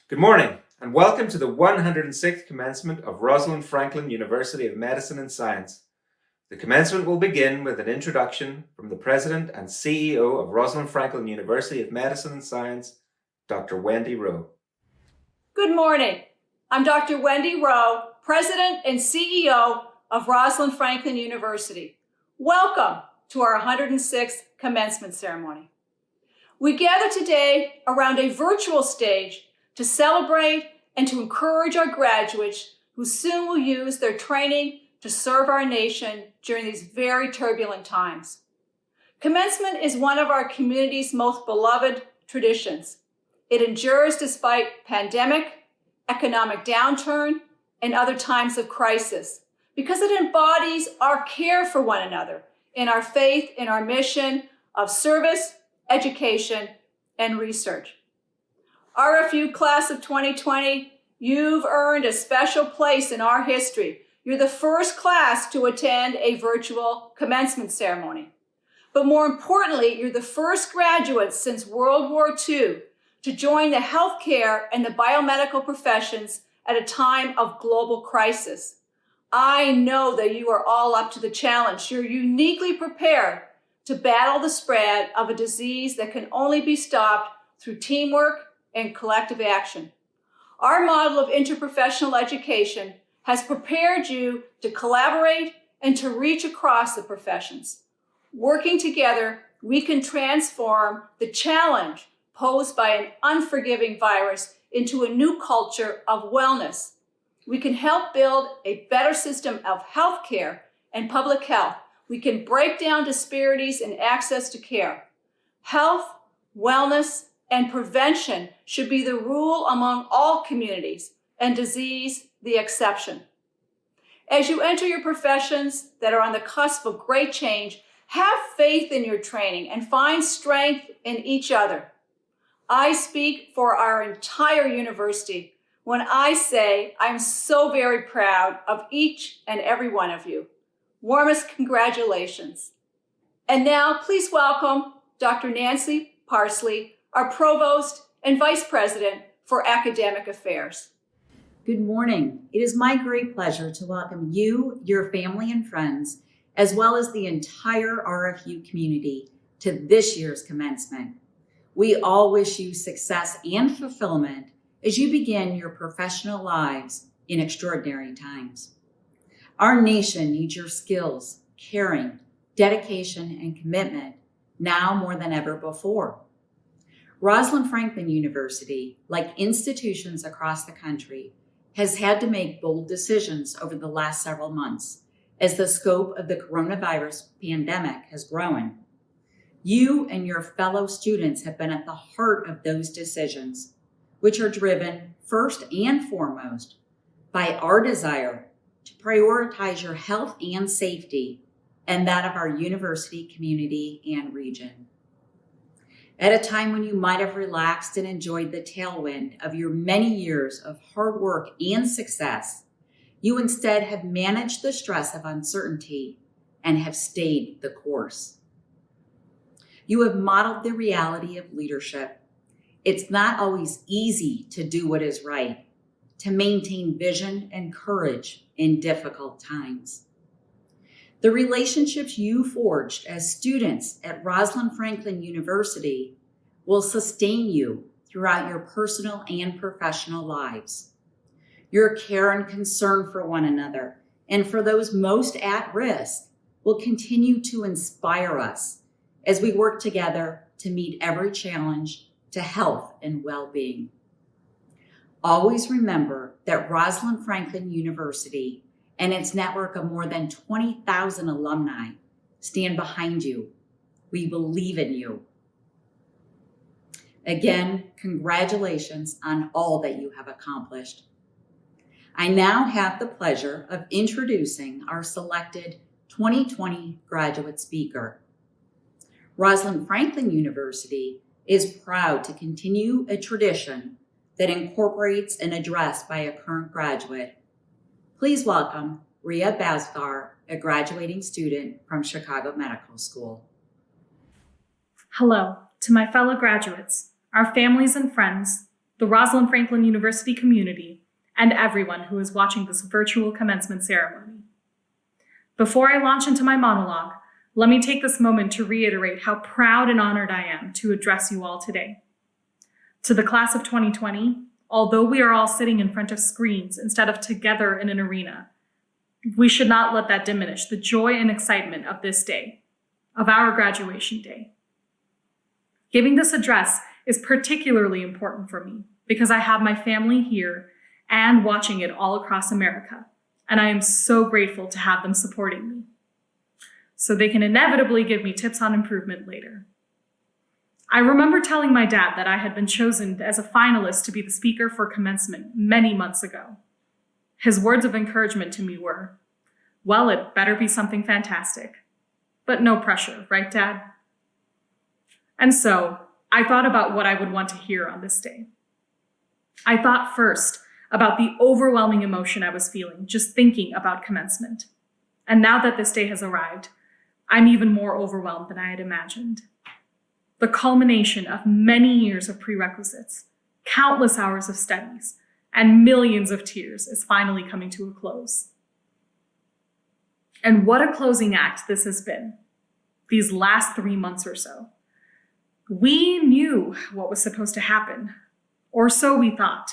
Good morning, and welcome to the 106th commencement of Rosalind Franklin University of Medicine and Science. The commencement will begin with an introduction from the President and CEO of Rosalind Franklin University of Medicine and Science, Dr. Wendy Rowe. Good morning. I'm Dr. Wendy Rowe, President and CEO of Rosalind Franklin University. Welcome to our 106th commencement ceremony. We gather today around a virtual stage to celebrate and to encourage our graduates who soon will use their training to serve our nation during these very turbulent times. Commencement is one of our community's most beloved traditions. It endures despite pandemic, economic downturn, and other times of crisis because it embodies our care for one another in our faith in our mission of service, education, and research. RFU class of 2020, you've earned a special place in our history. You're the first class to attend a virtual commencement ceremony. But more importantly, you're the first graduates since World War II to join the healthcare and the biomedical professions at a time of global crisis. I know that you are all up to the challenge. You're uniquely prepared to battle the spread of a disease that can only be stopped through teamwork and collective action. Our model of interprofessional education has prepared you to collaborate and to reach across the professions. Working together, we can transform the challenge posed by an unforgiving virus into a new culture of wellness. We can help build a better system of healthcare and public health. We can break down disparities in access to care. Health, wellness, and prevention should be the rule among all communities, and disease the exception. As you enter your professions that are on the cusp of great change, have faith in your training and find strength in each other. I speak for our entire university when I say I'm so very proud of each and every one of you. Warmest congratulations. And now please welcome Dr. Nancy Parsley, our Provost and Vice President for Academic Affairs. Good morning. It is my great pleasure to welcome you, your family and friends, as well as the entire RFU community to this year's commencement. We all wish you success and fulfillment as you begin your professional lives in extraordinary times. Our nation needs your skills, caring, dedication, and commitment now more than ever before. Rosalind Franklin University, like institutions across the country, has had to make bold decisions over the last several months as the scope of the coronavirus pandemic has grown. You and your fellow students have been at the heart of those decisions, which are driven first and foremost by our desire to prioritize your health and safety and that of our university community and region. At a time when you might have relaxed and enjoyed the tailwind of your many years of hard work and success, you instead have managed the stress of uncertainty and have stayed the course. You have modeled the reality of leadership. It's not always easy to do what is right, to maintain vision and courage in difficult times. The relationships you forged as students at Rosalind Franklin University will sustain you throughout your personal and professional lives. Your care and concern for one another and for those most at risk will continue to inspire us as we work together to meet every challenge to health and well-being. Always remember that Rosalind Franklin University and its network of more than 20,000 alumni stand behind you. We believe in you. Again, congratulations on all that you have accomplished. I now have the pleasure of introducing our selected 2020 graduate speaker. Rosalind Franklin University is proud to continue a tradition that incorporates an address by a current graduate. Please welcome Ria Bhaskar, a graduating student from Chicago Medical School. Hello to my fellow graduates, our families and friends, the the Rosalind Franklin University community, and everyone who is watching this virtual commencement ceremony. Before I launch into my monologue, let me take this moment to reiterate how proud and honored I am to address you all today. To the class of 2020, although we are all sitting in front of screens instead of together in an arena, we should not let that diminish the joy and excitement of this day, of our graduation day. Giving this address is particularly important for me because I have my family here and watching it all across America, and I am so grateful to have them supporting me, so they can inevitably give me tips on improvement later. I remember telling my dad that I had been chosen as a finalist to be the speaker for commencement many months ago. His words of encouragement to me were, "Well, it better be something fantastic." But no pressure, right, Dad? And so I thought about what I would want to hear on this day. I thought first about the overwhelming emotion I was feeling just thinking about commencement. And now that this day has arrived, I'm even more overwhelmed than I had imagined. The culmination of many years of prerequisites, countless hours of studies, and millions of tears is finally coming to a close. And what a closing act this has been, these last 3 months or so. We knew what was supposed to happen, or so we thought.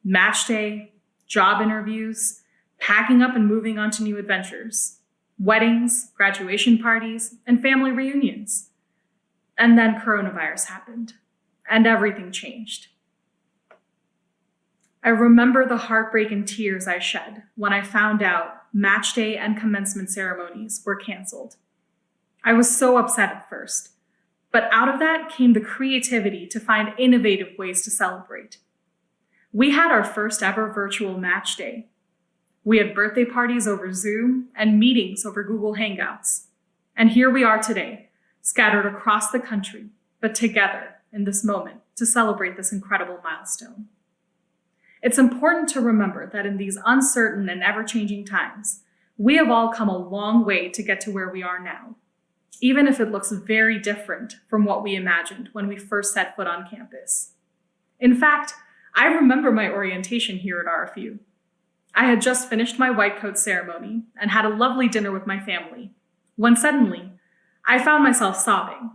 Match day, job interviews, packing up and moving on to new adventures, weddings, graduation parties, and family reunions. And then coronavirus happened, and everything changed. I remember the heartbreak and tears I shed when I found out match day and commencement ceremonies were canceled. I was so upset at first, but out of that came the creativity to find innovative ways to celebrate. We had our first ever virtual match day. We had birthday parties over Zoom and meetings over Google Hangouts. And here we are today, scattered across the country, but together in this moment to celebrate this incredible milestone. It's important to remember that in these uncertain and ever-changing times, we have all come a long way to get to where we are now, even if it looks very different from what we imagined when we first set foot on campus. In fact, I remember my orientation here at RFU. I had just finished my white coat ceremony and had a lovely dinner with my family, when suddenly I found myself sobbing.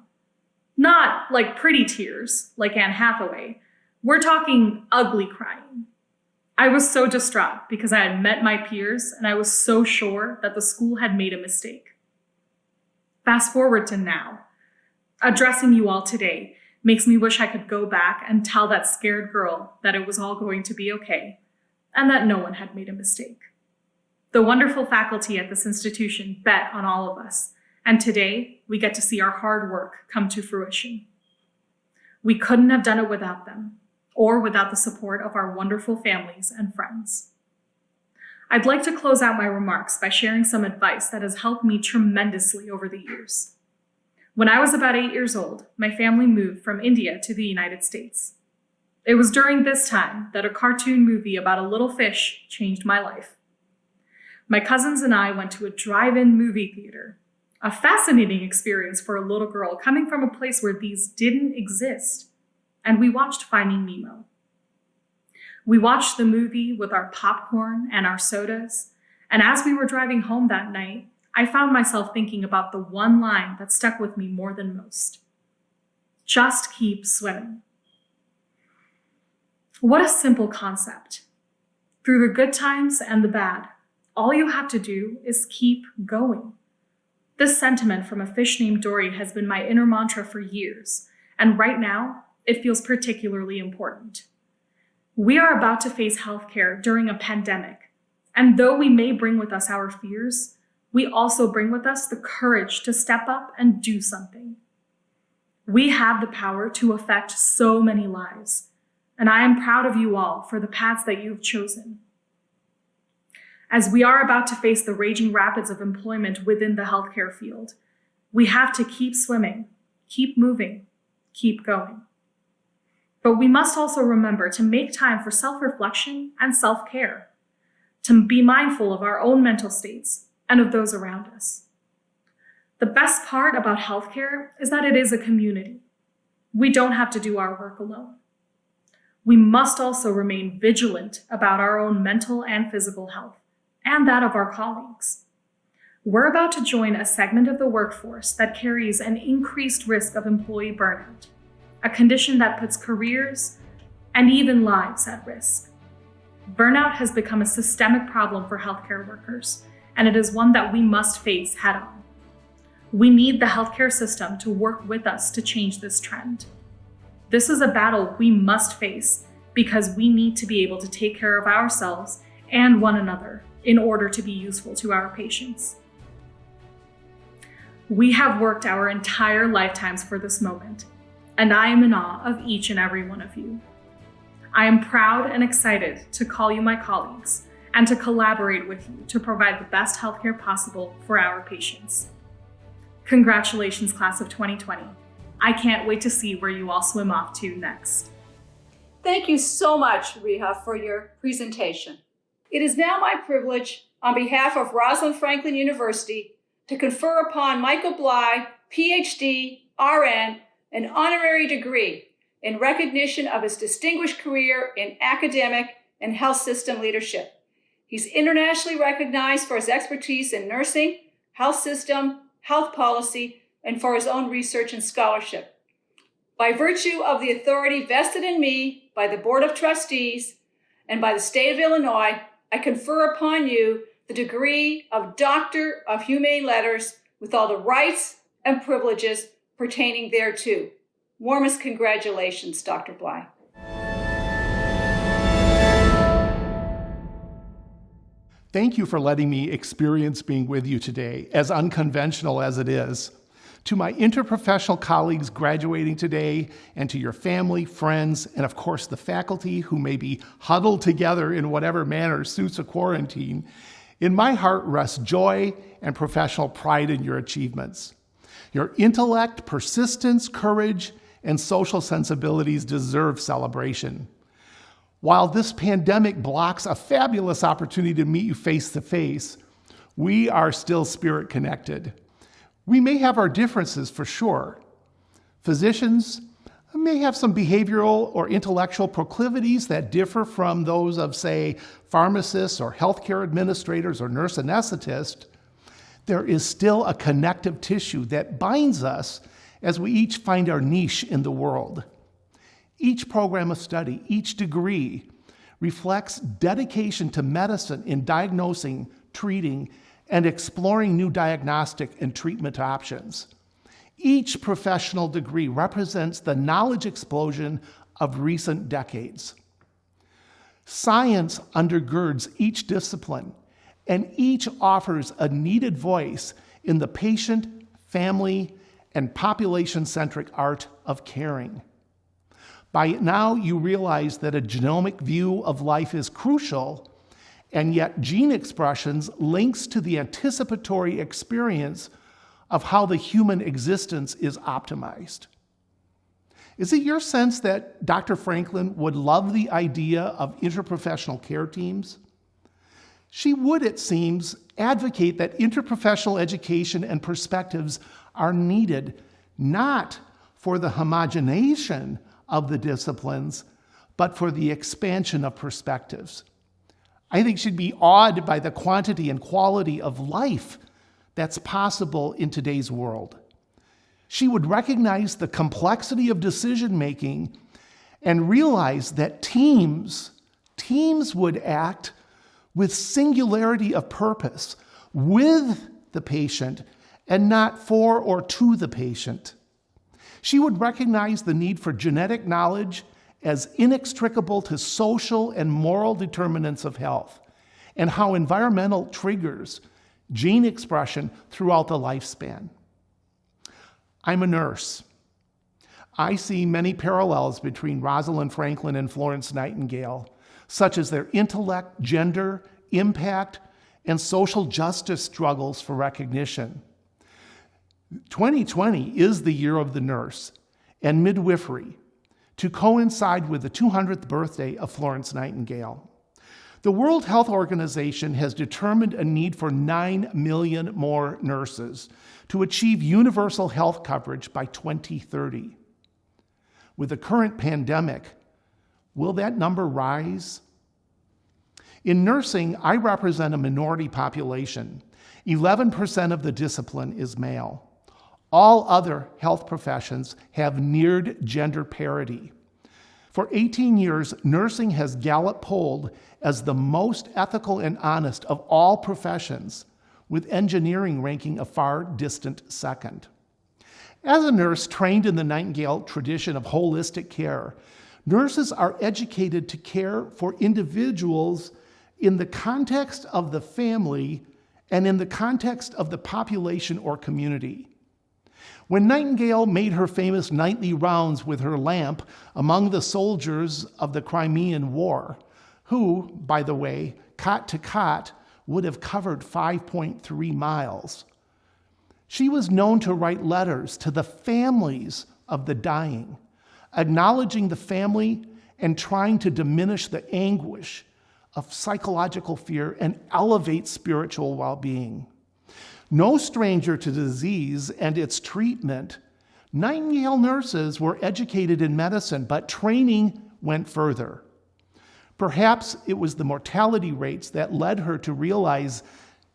Not like pretty tears, like Anne Hathaway. We're talking ugly crying. I was so distraught because I had met my peers and I was so sure that the school had made a mistake. Fast forward to now. Addressing you all today makes me wish I could go back and tell that scared girl that it was all going to be okay and that no one had made a mistake. The wonderful faculty at this institution bet on all of us, and today we get to see our hard work come to fruition. We couldn't have done it without them, or without the support of our wonderful families and friends. I'd like to close out my remarks by sharing some advice that has helped me tremendously over the years. When I was about 8 years old, my family moved from India to the United States. It was during this time that a cartoon movie about a little fish changed my life. My cousins and I went to a drive-in movie theater, a fascinating experience for a little girl coming from a place where these didn't exist. And we watched Finding Nemo. We watched the movie with our popcorn and our sodas, and as we were driving home that night, I found myself thinking about the one line that stuck with me more than most. Just keep swimming. What a simple concept. Through the good times and the bad, all you have to do is keep going. This sentiment from a fish named Dory has been my inner mantra for years, and right now, it feels particularly important. We are about to face healthcare during a pandemic, and though we may bring with us our fears, we also bring with us the courage to step up and do something. We have the power to affect so many lives, and I am proud of you all for the paths that you've chosen. As we are about to face the raging rapids of employment within the healthcare field, we have to keep swimming, keep moving, keep going. But we must also remember to make time for self-reflection and self-care, to be mindful of our own mental states and of those around us. The best part about healthcare is that it is a community. We don't have to do our work alone. we must also remain vigilant about our own mental and physical health, and that of our colleagues. We're about to join a segment of the workforce that carries an increased risk of employee burnout, a condition that puts careers and even lives at risk. Burnout has become a systemic problem for healthcare workers, and it is one that we must face head-on. We need the healthcare system to work with us to change this trend. This is a battle we must face because we need to be able to take care of ourselves and one another in order to be useful to our patients. We have worked our entire lifetimes for this moment, and I am in awe of each and every one of you. I am proud and excited to call you my colleagues and to collaborate with you to provide the best healthcare possible for our patients. Congratulations, class of 2020. I can't wait to see where you all swim off to next. Thank you so much, Reha, for your presentation. It is now my privilege, on behalf of Rosalind Franklin University, to confer upon Michael Bly, PhD, RN, an honorary degree in recognition of his distinguished career in academic and health system leadership. He's internationally recognized for his expertise in nursing, health system, health policy, and for his own research and scholarship. By virtue of the authority vested in me by the Board of Trustees and by the state of Illinois, I confer upon you the degree of Doctor of Humane Letters with all the rights and privileges pertaining thereto. Warmest congratulations, Dr. Bly. Thank you for letting me experience being with you today, as unconventional as it is. To my interprofessional colleagues graduating today, and to your family, friends, and of course the faculty who may be huddled together in whatever manner suits a quarantine, in my heart rests joy and professional pride in your achievements. Your intellect, persistence, courage, and social sensibilities deserve celebration. While this pandemic blocks a fabulous opportunity to meet you face to face, we are still spirit connected. We may have our differences for sure. Physicians may have some behavioral or intellectual proclivities that differ from those of, say, pharmacists or healthcare administrators or nurse anesthetists. There is still a connective tissue that binds us as we each find our niche in the world. Each program of study, each degree, reflects dedication to medicine in diagnosing, treating, and exploring new diagnostic and treatment options. Each professional degree represents the knowledge explosion of recent decades. Science undergirds each discipline, and each offers a needed voice in the patient, family, and population-centric art of caring. By now, you realize that a genomic view of life is crucial, and yet gene expressions links to the anticipatory experience of how the human existence is optimized. Is it your sense that Dr. Franklin would love the idea of interprofessional care teams? She would, it seems, advocate that interprofessional education and perspectives are needed not for the homogenization of the disciplines, but for the expansion of perspectives. I think she'd be awed by the quantity and quality of life that's possible in today's world. She would recognize the complexity of decision-making and realize that teams would act with singularity of purpose, with the patient, and not for or to the patient. She would recognize the need for genetic knowledge as inextricable to social and moral determinants of health, and how environmental triggers gene expression throughout the lifespan. I'm a nurse. I see many parallels between Rosalind Franklin and Florence Nightingale, such as their intellect, gender, impact, and social justice struggles for recognition. 2020 is the year of the nurse and midwifery, to coincide with the 200th birthday of Florence Nightingale. The World Health Organization has determined a need for 9 million more nurses to achieve universal health coverage by 2030. With the current pandemic, Will that number rise? In nursing, I represent a minority population. 11% of the discipline is male. All other health professions have neared gender parity. For 18 years, nursing has Gallup polled as the most ethical and honest of all professions, with engineering ranking a far distant second. As a nurse trained in the Nightingale tradition of holistic care, nurses are educated to care for individuals in the context of the family and in the context of the population or community. When Nightingale made her famous nightly rounds with her lamp among the soldiers of the Crimean War, who, by the way, cot to cot, would have covered 5.3 miles, she was known to write letters to the families of the dying, acknowledging the family and trying to diminish the anguish of psychological fear and elevate spiritual well-being. No stranger to disease and its treatment, Nightingale nurses were educated in medicine, but training went further. Perhaps it was the mortality rates that led her to realize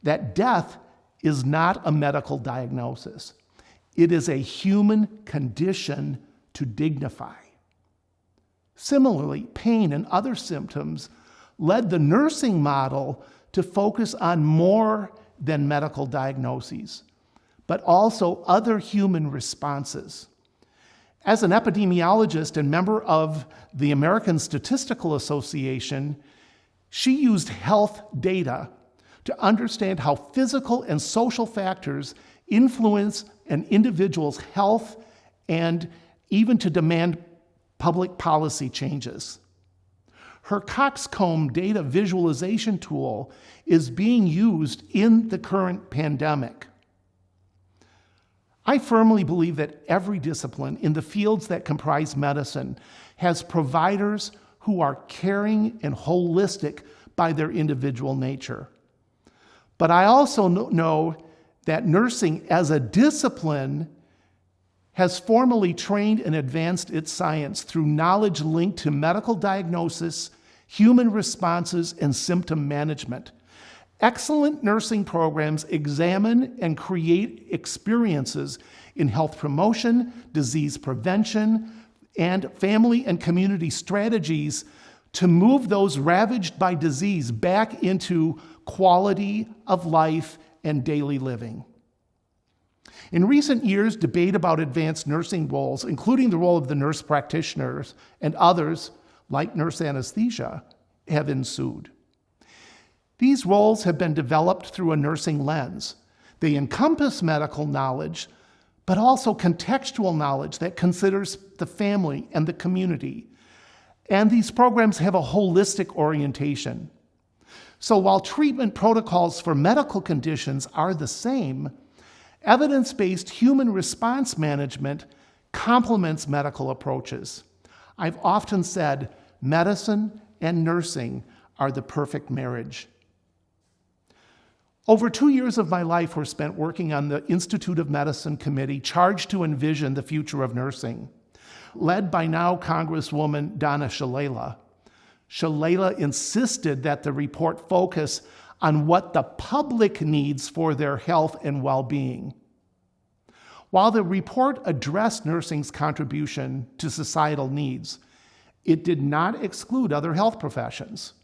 that death is not a medical diagnosis. It is a human condition to dignify. Similarly, pain and other symptoms led the nursing model to focus on more than medical diagnoses, but also other human responses. As an epidemiologist and member of the American Statistical Association, she used health data to understand how physical and social factors influence an individual's health and even to demand public policy changes. Her coxcomb data visualization tool is being used in the current pandemic. I firmly believe that every discipline in the fields that comprise medicine has providers who are caring and holistic by their individual nature. But I also know that nursing as a discipline has formally trained and advanced its science through knowledge linked to medical diagnosis, human responses, and symptom management. Excellent nursing programs examine and create experiences in health promotion, disease prevention, and family and community strategies to move those ravaged by disease back into quality of life and daily living. In recent years, debate about advanced nursing roles, including the role of the nurse practitioners and others, like nurse anesthesia, have ensued. These roles have been developed through a nursing lens. They encompass medical knowledge, but also contextual knowledge that considers the family and the community. And these programs have a holistic orientation. So while treatment protocols for medical conditions are the same, evidence-based human response management complements medical approaches. I've often said medicine and nursing are the perfect marriage. Over 2 years of my life were spent working on the Institute of Medicine committee charged to envision the future of nursing. Led by now Congresswoman Donna Shalala, Shalala insisted that the report focus on what the public needs for their health and well-being. While the report addressed nursing's contribution to societal needs, it did not exclude other health professions.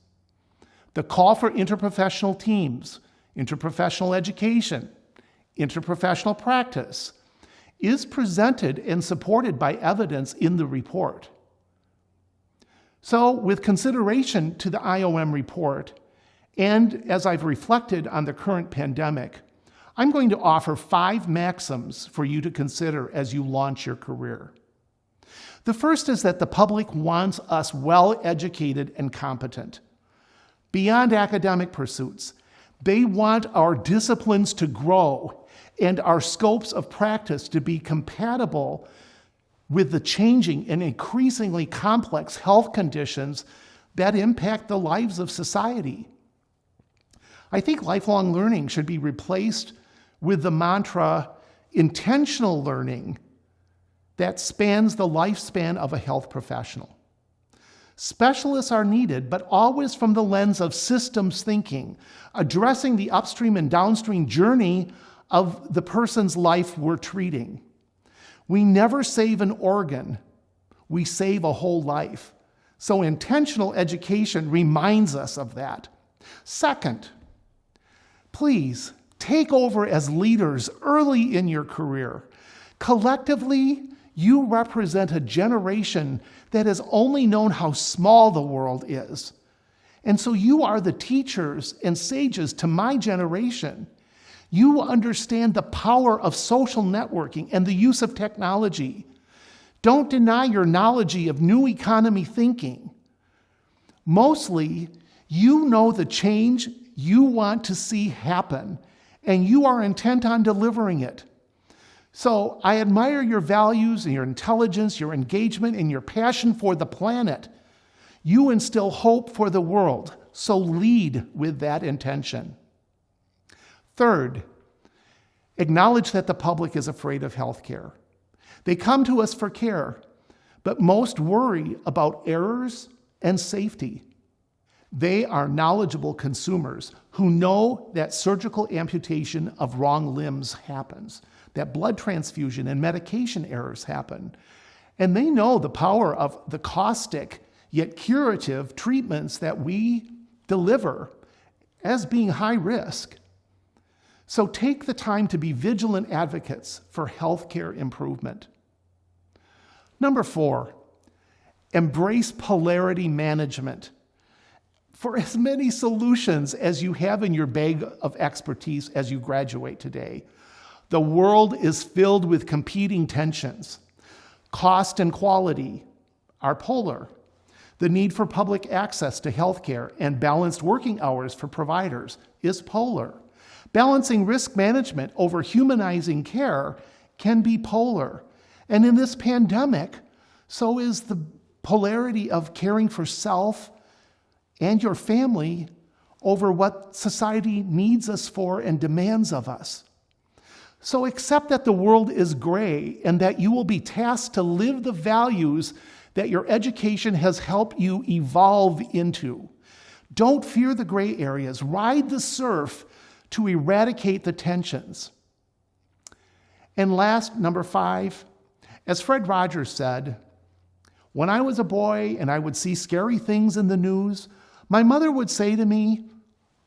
The call for interprofessional teams, interprofessional education, interprofessional practice is presented and supported by evidence in the report. So, with consideration to the IOM report, and as I've reflected on the current pandemic, I'm going to offer 5 maxims for you to consider as you launch your career. The first is that the public wants us well-educated and competent. Beyond academic pursuits, they want our disciplines to grow and our scopes of practice to be compatible with the changing and increasingly complex health conditions that impact the lives of society. I think lifelong learning should be replaced with the mantra, intentional learning, that spans the lifespan of a health professional. Specialists are needed, but always from the lens of systems thinking, addressing the upstream and downstream journey of the person's life we're treating. We never save an organ, we save a whole life. So intentional education reminds us of that. Second, please take over as leaders early in your career. Collectively, you represent a generation that has only known how small the world is. And so you are the teachers and sages to my generation. You understand the power of social networking and the use of technology. Don't deny your knowledge of new economy thinking. Mostly, you know the change you want to see happen, and you are intent on delivering it. So I admire your values and your intelligence, your engagement, and your passion for the planet. You instill hope for the world, so lead with that intention. Third, acknowledge that the public is afraid of healthcare. They come to us for care, but most worry about errors and safety. They are knowledgeable consumers who know that surgical amputation of wrong limbs happens, that blood transfusion and medication errors happen, and they know the power of the caustic yet curative treatments that we deliver as being high risk. So take the time to be vigilant advocates for healthcare improvement. Number 4, embrace polarity management. For as many solutions as you have in your bag of expertise as you graduate today, the world is filled with competing tensions. Cost and quality are polar. The need for public access to healthcare and balanced working hours for providers is polar. Balancing risk management over humanizing care can be polar. And in this pandemic, so is the polarity of caring for self and your family over what society needs us for and demands of us. So accept that the world is gray and that you will be tasked to live the values that your education has helped you evolve into. Don't fear the gray areas. Ride the surf to eradicate the tensions. And last, number 5, as Fred Rogers said, when I was a boy and I would see scary things in the news, my mother would say to me,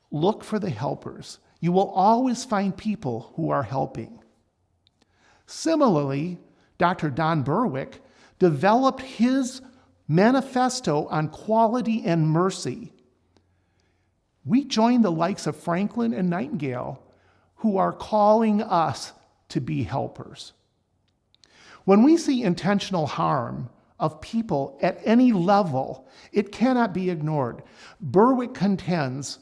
look for the helpers. You will always find people who are helping. Similarly, Dr. Don Berwick developed his manifesto on quality and mercy. We join the likes of Franklin and Nightingale, who are calling us to be helpers. When we see intentional harm of people at any level, it cannot be ignored. Berwick contends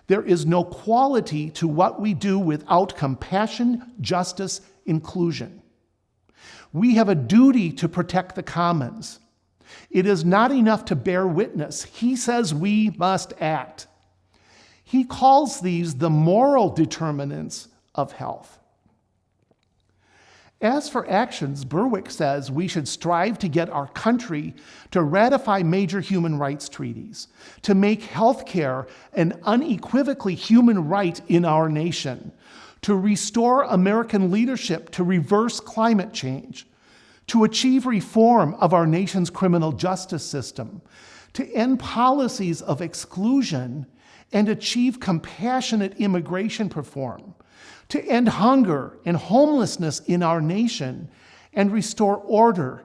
there is no quality to what we do without compassion, justice, inclusion. We have a duty to protect the commons. It is not enough to bear witness. He says we must act. He calls these the moral determinants of health. As for actions, Berwick says we should strive to get our country to ratify major human rights treaties, to make healthcare an unequivocally human right in our nation, to restore American leadership to reverse climate change, to achieve reform of our nation's criminal justice system, to end policies of exclusion and achieve compassionate immigration reform, to end hunger and homelessness in our nation and restore order,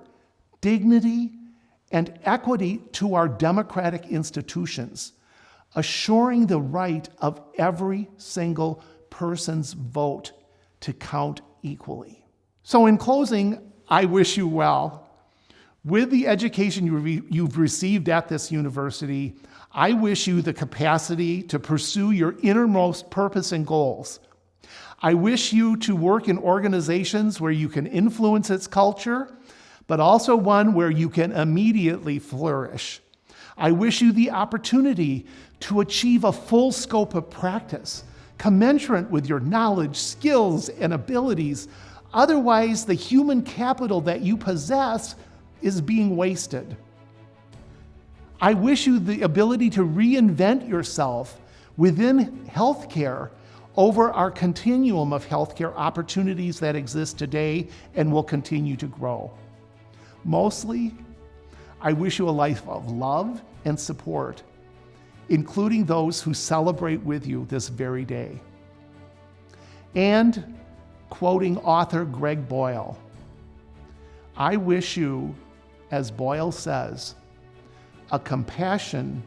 dignity, and equity to our democratic institutions, assuring the right of every single person's vote to count equally. So in closing, I wish you well. With the education you've received at this university, I wish you the capacity to pursue your innermost purpose and goals. I wish you to work in organizations where you can influence its culture, but also one where you can immediately flourish. I wish you the opportunity to achieve a full scope of practice, commensurate with your knowledge, skills, and abilities. Otherwise, the human capital that you possess is being wasted. I wish you the ability to reinvent yourself within healthcare over our continuum of healthcare opportunities that exist today and will continue to grow. Mostly, I wish you a life of love and support, including those who celebrate with you this very day. And, quoting author Greg Boyle, I wish you, as Boyle says, a compassion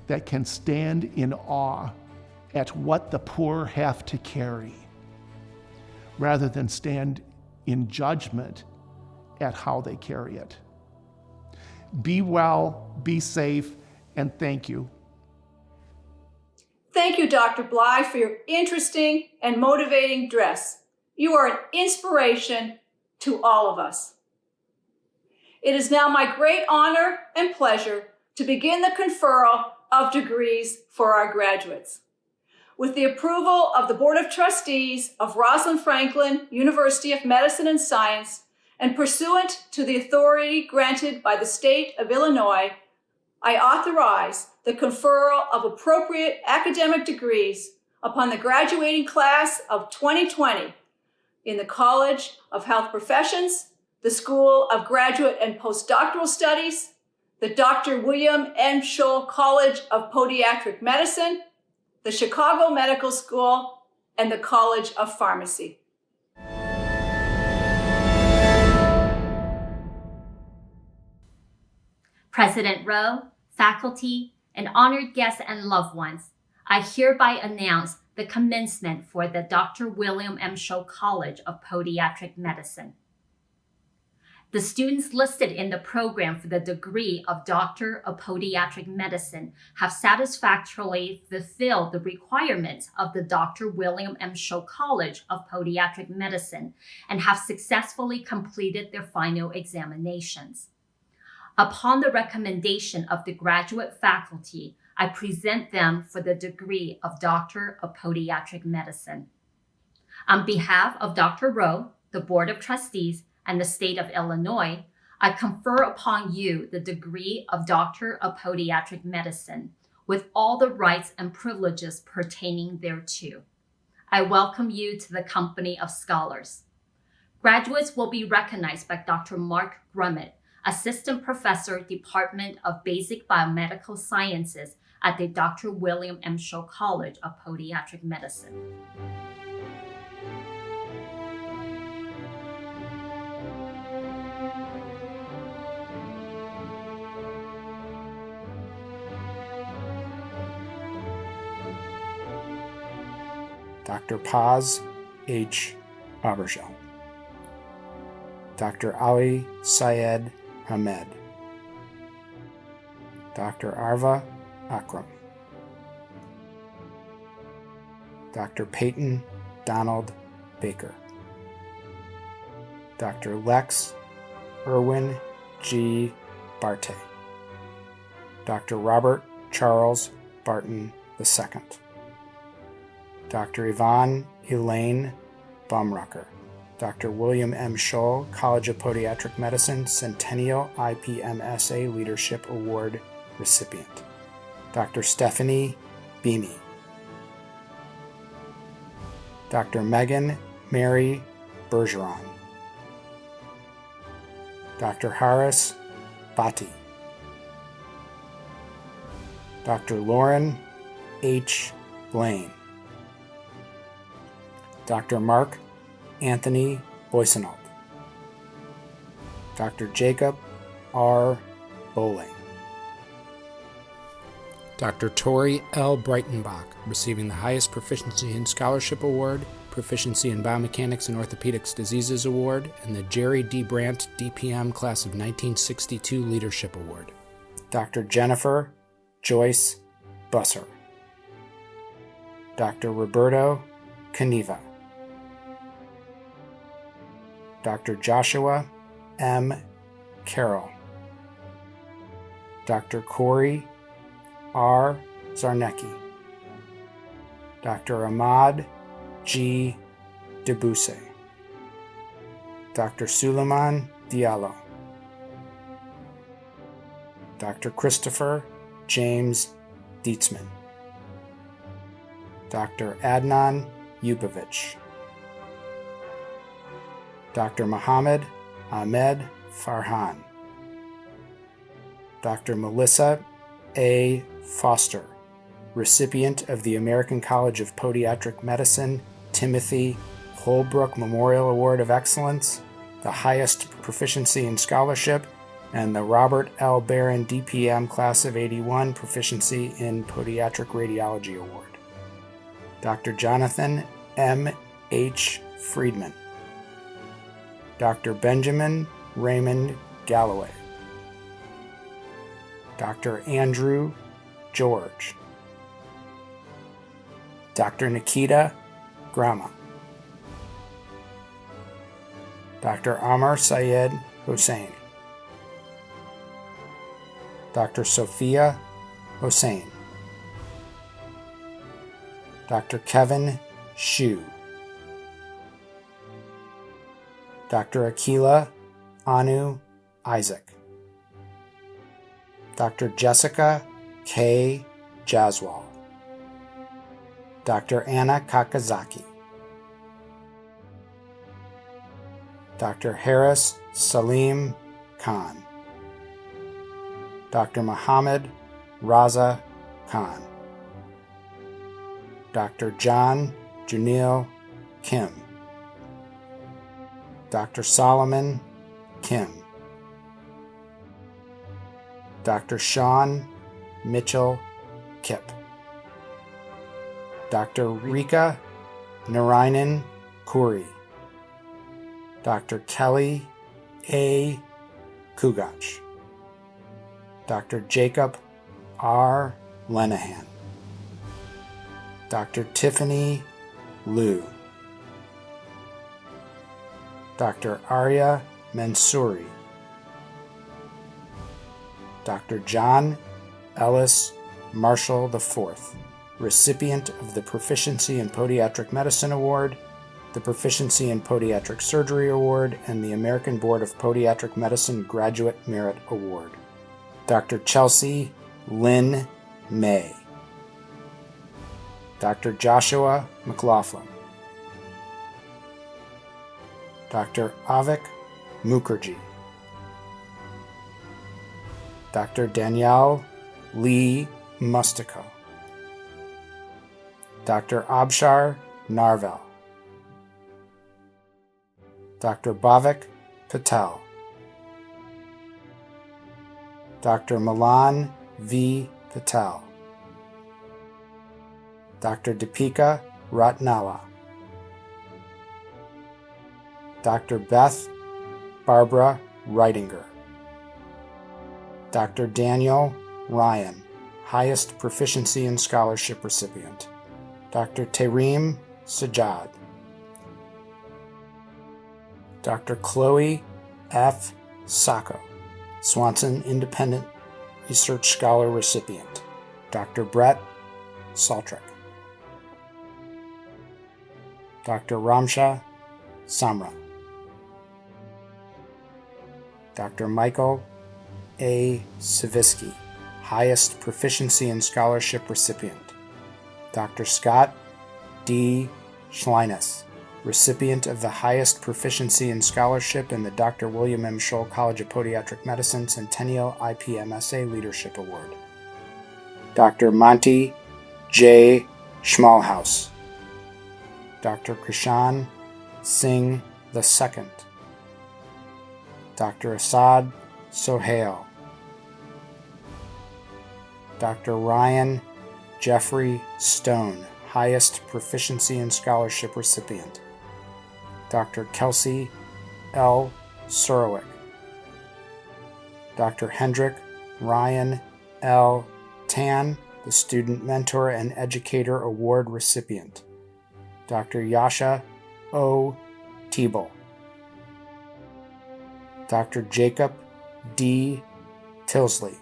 that can stand in awe at what the poor have to carry, rather than stand in judgment at how they carry it. Be well, be safe, and thank you. Thank you, Dr. Bly, for your interesting and motivating address. You are an inspiration to all of us. It is now my great honor and pleasure to begin the conferral of degrees for our graduates. With the approval of the Board of Trustees of Rosalind Franklin University of Medicine and Science, and pursuant to the authority granted by the state of Illinois, I authorize the conferral of appropriate academic degrees upon the graduating class of 2020 in the College of Health Professions, the School of Graduate and Postdoctoral Studies, the Dr. William M. Scholl College of Podiatric Medicine, the Chicago Medical School, and the College of Pharmacy. President Rowe, faculty, and honored guests and loved ones, I hereby announce the commencement for the Dr. William M. Scholl College of Podiatric Medicine. The students listed in the program for the degree of Doctor of Podiatric Medicine have satisfactorily fulfilled the requirements of the Dr. William M. Scholl College of Podiatric Medicine and have successfully completed their final examinations. Upon the recommendation of the graduate faculty, I present them for the degree of Doctor of Podiatric Medicine. On behalf of Dr. Rowe, the Board of Trustees, and the state of Illinois, I confer upon you the degree of Doctor of Podiatric Medicine with all the rights and privileges pertaining thereto. I welcome you to the company of scholars. Graduates will be recognized by Dr. Mark Grummett, Assistant Professor, Department of Basic Biomedical Sciences at the Dr. William M. Scholl College of Podiatric Medicine. Dr. Paz H. Abergel, Dr. Ali Syed Ahmed, Dr. Arva Akram, Dr. Peyton Donald Baker, Dr. Lex Irwin G. Barte, Dr. Robert Charles Barton II, Dr. Yvonne Elaine Baumrucker, Dr. William M. Scholl, College of Podiatric Medicine Centennial IPMSA Leadership Award recipient, Dr. Stephanie Beamy, Dr. Megan Mary Bergeron, Dr. Haris Bhatti, Dr. Lauren H. Blaine, Dr. Mark Anthony Boysenald, Dr. Jacob R. Bowling, Dr. Tori L. Breitenbach, receiving the highest Proficiency in Scholarship Award, Proficiency in Biomechanics and Orthopedics Diseases Award, and the Jerry D. Brandt DPM Class of 1962 Leadership Award, Dr. Jennifer Joyce Busser, Dr. Roberto Caneva, Dr. Joshua M. Carroll, Dr. Corey R. Zarnecki, Dr. Ahmad G. Debuse, Dr. Suleiman Diallo, Dr. Christopher James Dietzman, Dr. Adnan Yupovich, Dr. Mohammed Ahmed Farhan, Dr. Melissa A. Foster, recipient of the American College of Podiatric Medicine Timothy Holbrook Memorial Award of Excellence, the highest proficiency in scholarship, and the Robert L. Barron DPM Class of '81 Proficiency in Podiatric Radiology Award. Dr. Jonathan M. H. Friedman, Dr. Benjamin Raymond Galloway, Dr. Andrew George, Dr. Nikita Grama, Dr. Amar Syed Hossain, Dr. Sophia Hossain, Dr. Kevin Shu, Dr. Akila Anu Isaac, Dr. Jessica K. Jaswal, Dr. Anna Kakazaki, Dr. Harris Salim Khan, Dr. Muhammad Raza Khan, Dr. John Junil Kim, Dr. Solomon Kim, Dr. Sean Mitchell Kip, Dr. Rika Narayanan Kuri, Dr. Kelly A. Kugach, Dr. Jacob R. Lenahan, Dr. Tiffany Liu, Dr. Arya Mansouri, Dr. John Ellis Marshall IV, recipient of the Proficiency in Podiatric Medicine Award, the Proficiency in Podiatric Surgery Award, and the American Board of Podiatric Medicine Graduate Merit Award. Dr. Chelsea Lynn May, Dr. Joshua McLaughlin, Dr. Avik Mukherjee, Dr. Danielle Lee Mustico, Dr. Abshar Narvel, Dr. Bhavik Patel, Dr. Milan V. Patel, Dr. Deepika Ratnala, Dr. Beth Barbara Reitinger, Dr. Daniel Ryan, highest proficiency in scholarship recipient, Dr. Tareem Sajjad, Dr. Chloe F. Sacco, Swanson Independent Research Scholar recipient, Dr. Brett Saltrick, Dr. Ramsha Samra, Dr. Michael A. Savisky, highest proficiency in scholarship recipient, Dr. Scott D. Schleinis, recipient of the highest proficiency in scholarship in the Dr. William M. Scholl College of Podiatric Medicine Centennial IPMSA Leadership Award, Dr. Monty J. Schmalhaus, Dr. Krishan Singh II, Dr. Asad Sohail, Dr. Ryan Jeffrey Stone, highest proficiency in scholarship recipient, Dr. Kelsey L. Surwick, Dr. Hendrik Ryan L. Tan, the Student Mentor and Educator Award recipient, Dr. Yasha O. Teeble, Dr. Jacob D. Tilsley,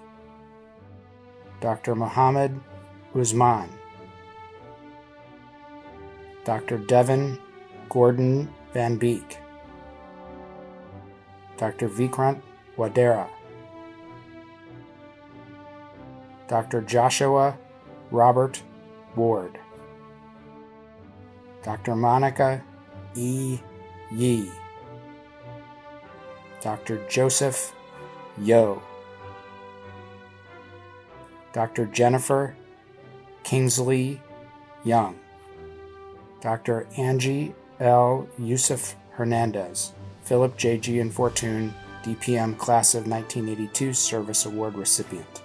Dr. Mohammed Usman, Dr. Devin Gordon Van Beek, Dr. Vikrant Wadera, Dr. Joshua Robert Ward, Dr. Monica E. Yee, Dr. Joseph Yo, Dr. Jennifer Kingsley Young, Dr. Angie L. Yusuf Hernandez, Philip J.G. and Fortune, DPM Class of 1982 Service Award recipient,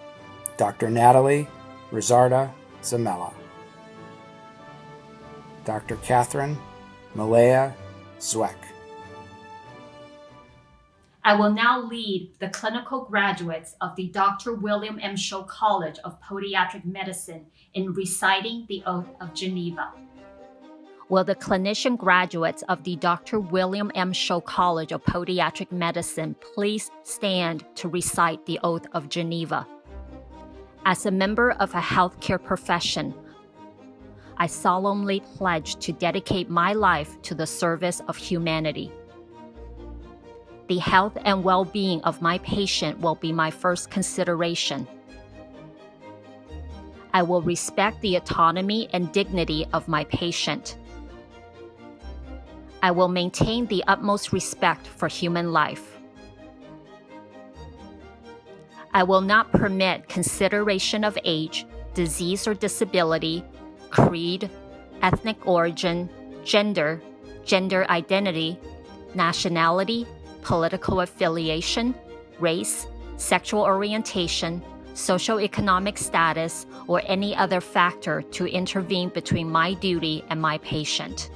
Dr. Natalie Rizarda Zamella, Dr. Catherine Malaya Zweck. I will now lead the clinical graduates of the Dr. William M. Scholl College of Podiatric Medicine in reciting the Oath of Geneva. Will the clinician graduates of the Dr. William M. Scholl College of Podiatric Medicine please stand to recite the Oath of Geneva? As a member of a healthcare profession, I solemnly pledge to dedicate my life to the service of humanity. The health and well-being of my patient will be my first consideration. I will respect the autonomy and dignity of my patient. I will maintain the utmost respect for human life. I will not permit consideration of age, disease or disability, creed, ethnic origin, gender identity, nationality, political affiliation, race, sexual orientation, socioeconomic status, or any other factor to intervene between my duty and my patient.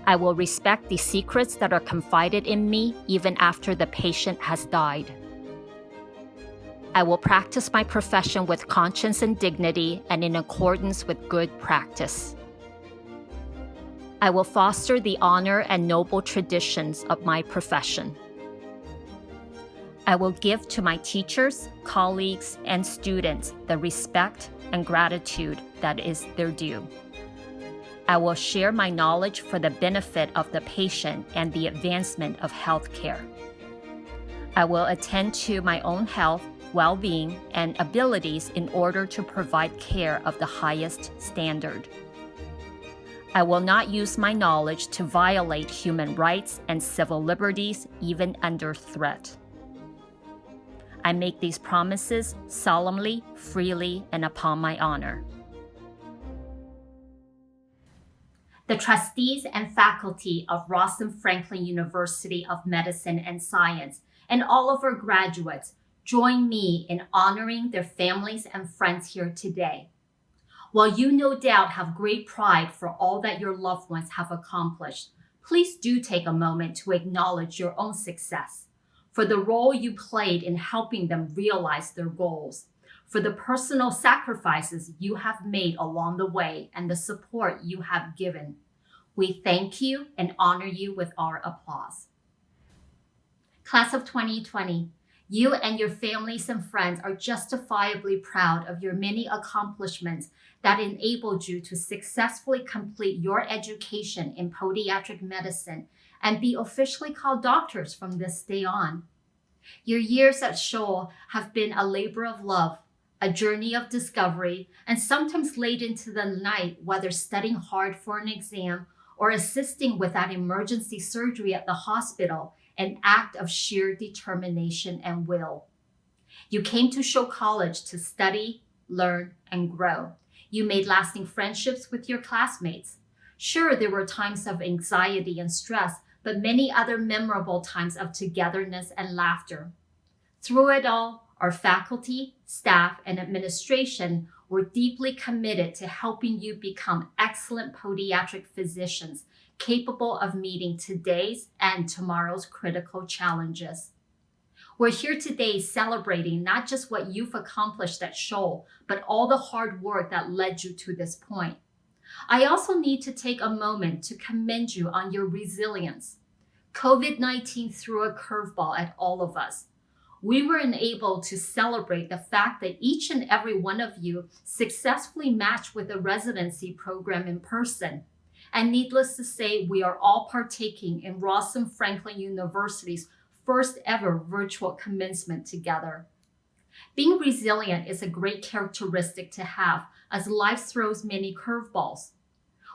I will respect the secrets that are confided in me even after the patient has died. I will practice my profession with conscience and dignity and in accordance with good practice. I will foster the honor and noble traditions of my profession. I will give to my teachers, colleagues, and students the respect and gratitude that is their due. I will share my knowledge for the benefit of the patient and the advancement of healthcare. I will attend to my own health, well-being, and abilities in order to provide care of the highest standard. I will not use my knowledge to violate human rights and civil liberties, even under threat. I make these promises solemnly, freely, and upon my honor. The trustees and faculty of Rosalind Franklin University of Medicine and Science and all of our graduates join me in honoring their families and friends here today. While you no doubt have great pride for all that your loved ones have accomplished, please do take a moment to acknowledge your own success, for the role you played in helping them realize their goals, for the personal sacrifices you have made along the way and the support you have given. We thank you and honor you with our applause. Class of 2020, you and your families and friends are justifiably proud of your many accomplishments that enabled you to successfully complete your education in podiatric medicine and be officially called doctors from this day on. Your years at Scholl have been a labor of love, a journey of discovery, and sometimes late into the night, whether studying hard for an exam or assisting with that emergency surgery at the hospital, an act of sheer determination and will. You came to Scholl College to study, learn, and grow. You made lasting friendships with your classmates. Sure, there were times of anxiety and stress, but many other memorable times of togetherness and laughter. Through it all, our faculty, staff, and administration were deeply committed to helping you become excellent podiatric physicians capable of meeting today's and tomorrow's critical challenges. We're here today celebrating not just what you've accomplished at Scholl, but all the hard work that led you to this point. I also need to take a moment to commend you on your resilience. COVID-19 threw a curveball at all of us. We were enabled to celebrate the fact that each and every one of you successfully matched with a residency program in person. And needless to say, we are all partaking in Rosalind Franklin University's first ever virtual commencement together. Being resilient is a great characteristic to have as life throws many curveballs.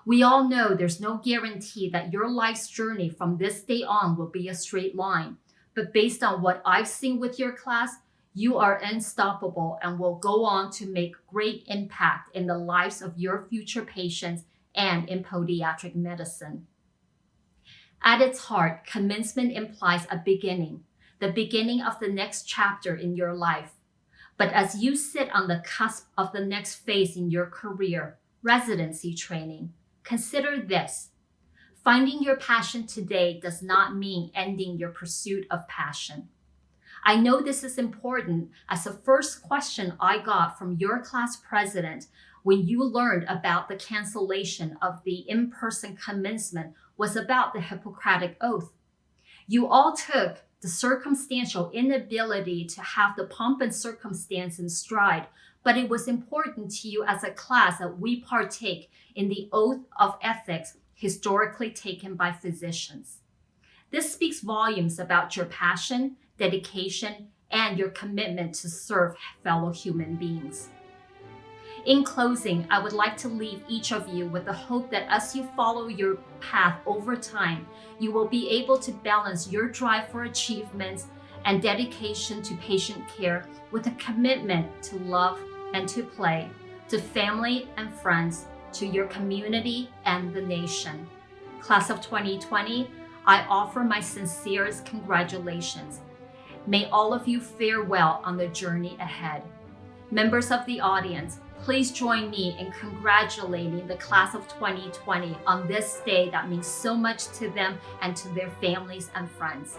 We all know there's no guarantee that your life's journey from this day on will be a straight line, but based on what I've seen with your class, you are unstoppable and will go on to make great impact in the lives of your future patients and in podiatric medicine. At its heart, commencement implies a beginning, the beginning of the next chapter in your life. But as you sit on the cusp of the next phase in your career, residency training, consider this. Finding your passion today does not mean ending your pursuit of passion. I know this is important as the first question I got from your class president when you learned about the cancellation of the in-person commencement was about the Hippocratic Oath. You all took the circumstantial inability to have the pomp and circumstance in stride, but it was important to you as a class that we partake in the oath of ethics historically taken by physicians. This speaks volumes about your passion, dedication, and your commitment to serve fellow human beings. In closing, I would like to leave each of you with the hope that as you follow your path over time, you will be able to balance your drive for achievements and dedication to patient care with a commitment to love and to play, to family and friends, to your community and the nation. Class of 2020, I offer my sincerest congratulations. May all of you fare well on the journey ahead. Members of the audience, please join me in congratulating the class of 2020 on this day that means so much to them and to their families and friends.